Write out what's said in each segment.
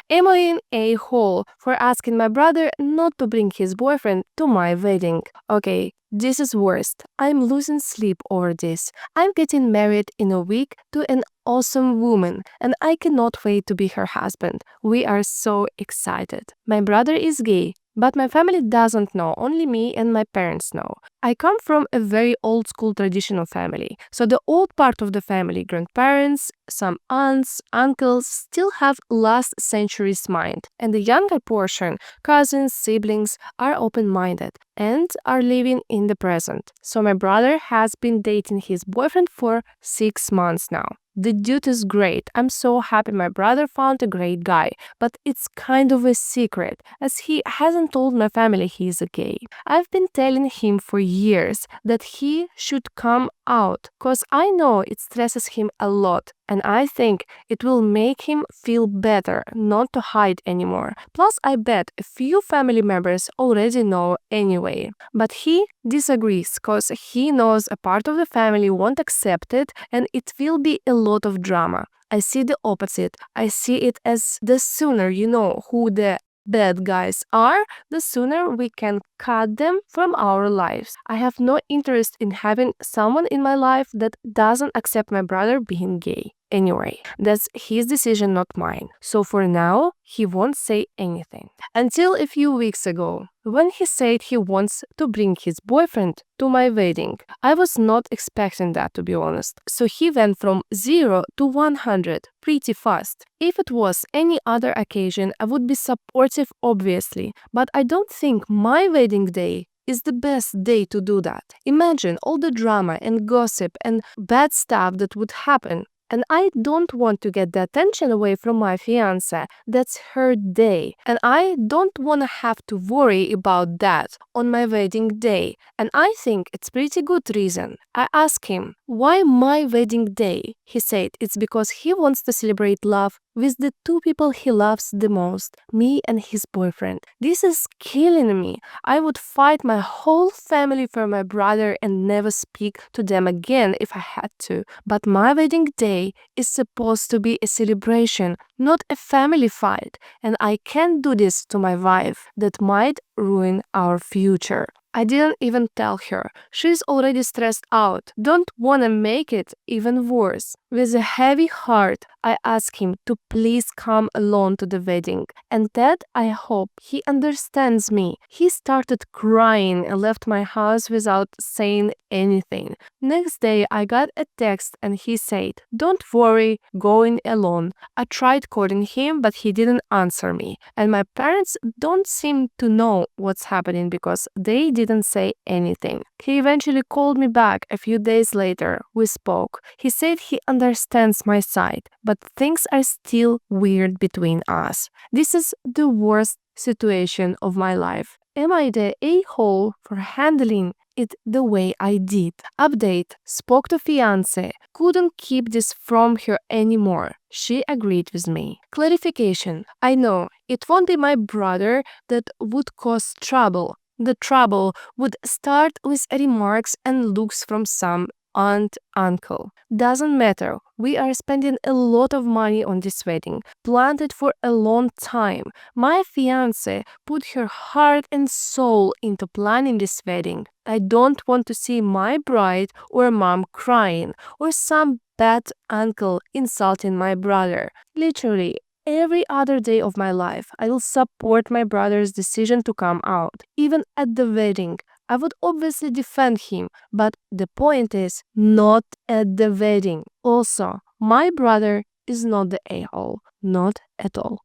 Am I an a-hole for asking my brother not to bring his boyfriend to my wedding? Okay, this is worst. I'm losing sleep over this. I'm getting married in a week to an awesome woman, and I cannot wait to be her husband. We are so excited. My brother is gay, but my family doesn't know, only me and my parents know. I come from a very old school traditional family, so the old part of the family, grandparents, some aunts, uncles, still have last century's mind, and the younger portion, cousins, siblings, are open-minded and are living in the present. So my brother has been dating his boyfriend for 6 months now. The dude is great. I'm so happy my brother found a great guy, but it's kind of a secret, as he hasn't told my family he's gay. I've been telling him for years that he should come out, cause I know it stresses him a lot, and I think it will make him feel better not to hide anymore. Plus, I bet a few family members already know anyway. But he disagrees, cause he knows a part of the family won't accept it and it will be a lot of drama. I see the opposite. I see it as the sooner you know who the bad guys are, the sooner we can cut them from our lives. I have no interest in having someone in my life that doesn't accept my brother being gay. Anyway, that's his decision, not mine. So for now, he won't say anything. Until a few weeks ago, when he said he wants to bring his boyfriend to my wedding. I was not expecting that, to be honest. So he went from 0 to 100 pretty fast. If it was any other occasion, I would be supportive, obviously, but I don't think my wedding day is the best day to do that. Imagine all the drama and gossip and bad stuff that would happen. And I don't want to get the attention away from my fiancé. That's her day. And I don't want to have to worry about that on my wedding day. And I think it's pretty good reason. I asked him, why my wedding day? He said it's because he wants to celebrate love with the two people he loves the most, me and his boyfriend. This is killing me. I would fight my whole family for my brother and never speak to them again if I had to. But my wedding day is supposed to be a celebration, not a family fight. And I can't do this to my wife. That might ruin our future. I didn't even tell her. She's already stressed out. Don't want to make it even worse. With a heavy heart, I asked him to please come alone to the wedding. And that I hope he understands me. He started crying and left my house without saying anything. Next day, I got a text and he said, don't worry, going alone. I tried calling him, but he didn't answer me. And my parents don't seem to know what's happening because they didn't say anything. He eventually called me back a few days later. We spoke. He said he understands my side, but things are still weird between us. This is the worst situation of my life. Am I the a-hole for handling it the way I did? Update. Spoke to fiancé. Couldn't keep this from her anymore. She agreed with me. Clarification. I know it won't be my brother that would cause trouble. The trouble would start with remarks and looks from some aunt, uncle. Doesn't matter. We are spending a lot of money on this wedding, planned it for a long time. My fiancé put her heart and soul into planning this wedding. I don't want to see my bride or mom crying or some bad uncle insulting my brother. Literally, every other day of my life, I will support my brother's decision to come out, even at the wedding. I would obviously defend him, but the point is not at the wedding. Also, my brother is not the a-hole, not at all.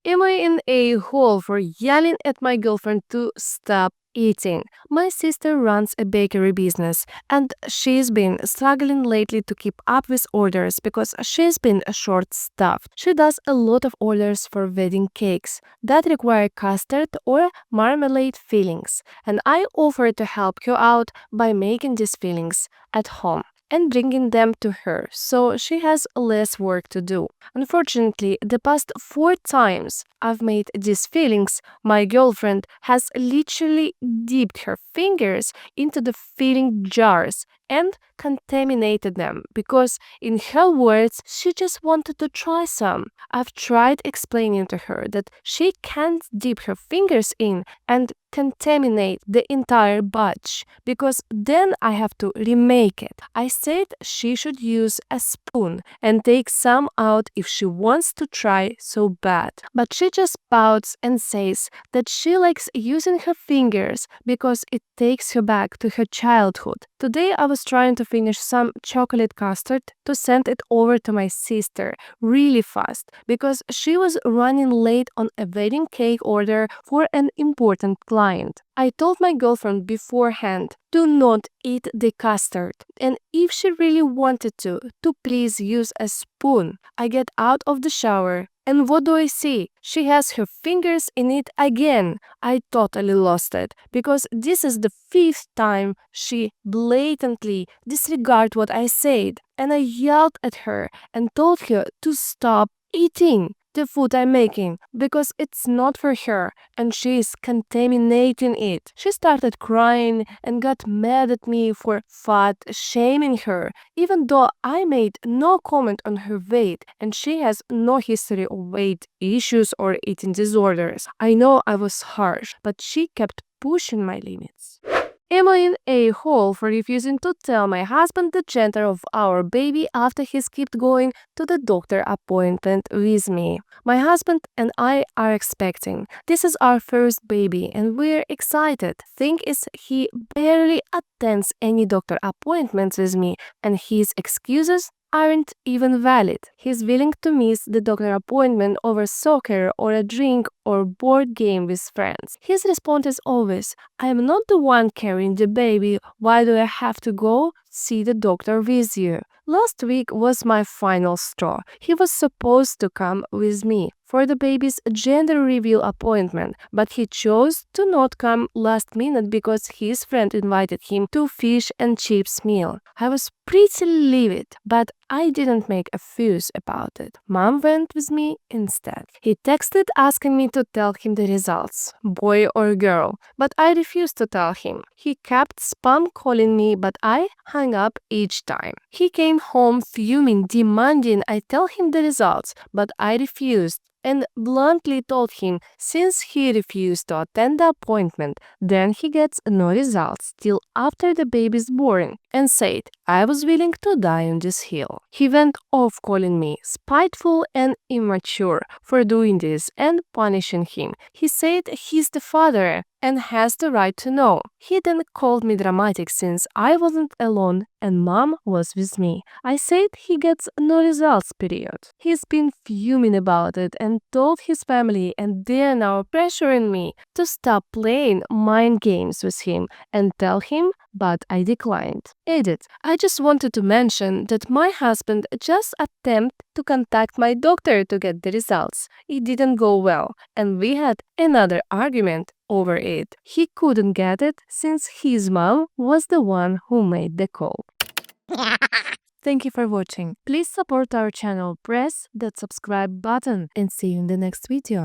Am I an a-hole for yelling at my girlfriend to stop eating? My sister runs a bakery business and she's been struggling lately to keep up with orders because she's been short-staffed. She does a lot of orders for wedding cakes that require custard or marmalade fillings, and I offered to help her out by making these fillings at home and bringing them to her, so she has less work to do. Unfortunately, the past 4 times I've made these fillings, my girlfriend has literally dipped her fingers into the filling jars and contaminated them because, in her words, she just wanted to try some. I've tried explaining to her that she can't dip her fingers in and contaminate the entire batch because then I have to remake it. I said she should use a spoon and take some out if she wants to try so bad. But she just pouts and says that she likes using her fingers because it takes her back to her childhood. Today I was trying to finish some chocolate custard to send it over to my sister really fast because she was running late on a wedding cake order for an important client. I told my girlfriend beforehand, do not eat the custard, and if she really wanted to please use a spoon. I get out of the shower, and what do I see? She has her fingers in it again. I totally lost it, because this is the 5th time she blatantly disregarded what I said, and I yelled at her and told her to stop eating the food I'm making because it's not for her and she is contaminating it. She started crying and got mad at me for fat shaming her, even though I made no comment on her weight and she has no history of weight issues or eating disorders. I know I was harsh, but she kept pushing my limits. Am I an a-hole for refusing to tell my husband the gender of our baby after he skipped going to the doctor appointment with me? My husband and I are expecting. This is our first baby and we're excited. Thing is, he barely attends any doctor appointments with me and his excuses aren't even valid. He's willing to miss the doctor appointment over soccer or a drink or board game with friends. His response is always, I am not the one carrying the baby, why do I have to go see the doctor with you? Last week was my final straw. He was supposed to come with me for the baby's gender reveal appointment, but he chose to not come last minute because his friend invited him to fish and chips meal. I was pretty livid, but I didn't make a fuss about it. Mom went with me instead. He texted asking me to tell him the results, boy or girl, but I refused to tell him. He kept spam calling me, but I hung up each time. He came home fuming, demanding I tell him the results, but I refused and bluntly told him since he refused to attend the appointment, then he gets no results till after the baby is born, and said I was willing to die on this hill. He went off calling me spiteful and immature for doing this and punishing him. He said he's the father and has the right to know. He then called me dramatic since I wasn't alone and mom was with me. I said he gets no results, period. He's been fuming about it and told his family, and they're now pressuring me to stop playing mind games with him and tell him, but I declined. Edit. I just wanted to mention that my husband just attempted to contact my doctor to get the results. It didn't go well, and we had another argument over it. He couldn't get it since his mom was the one who made the call. Thank you for watching. Please support our channel, press that subscribe button, and see you in the next video.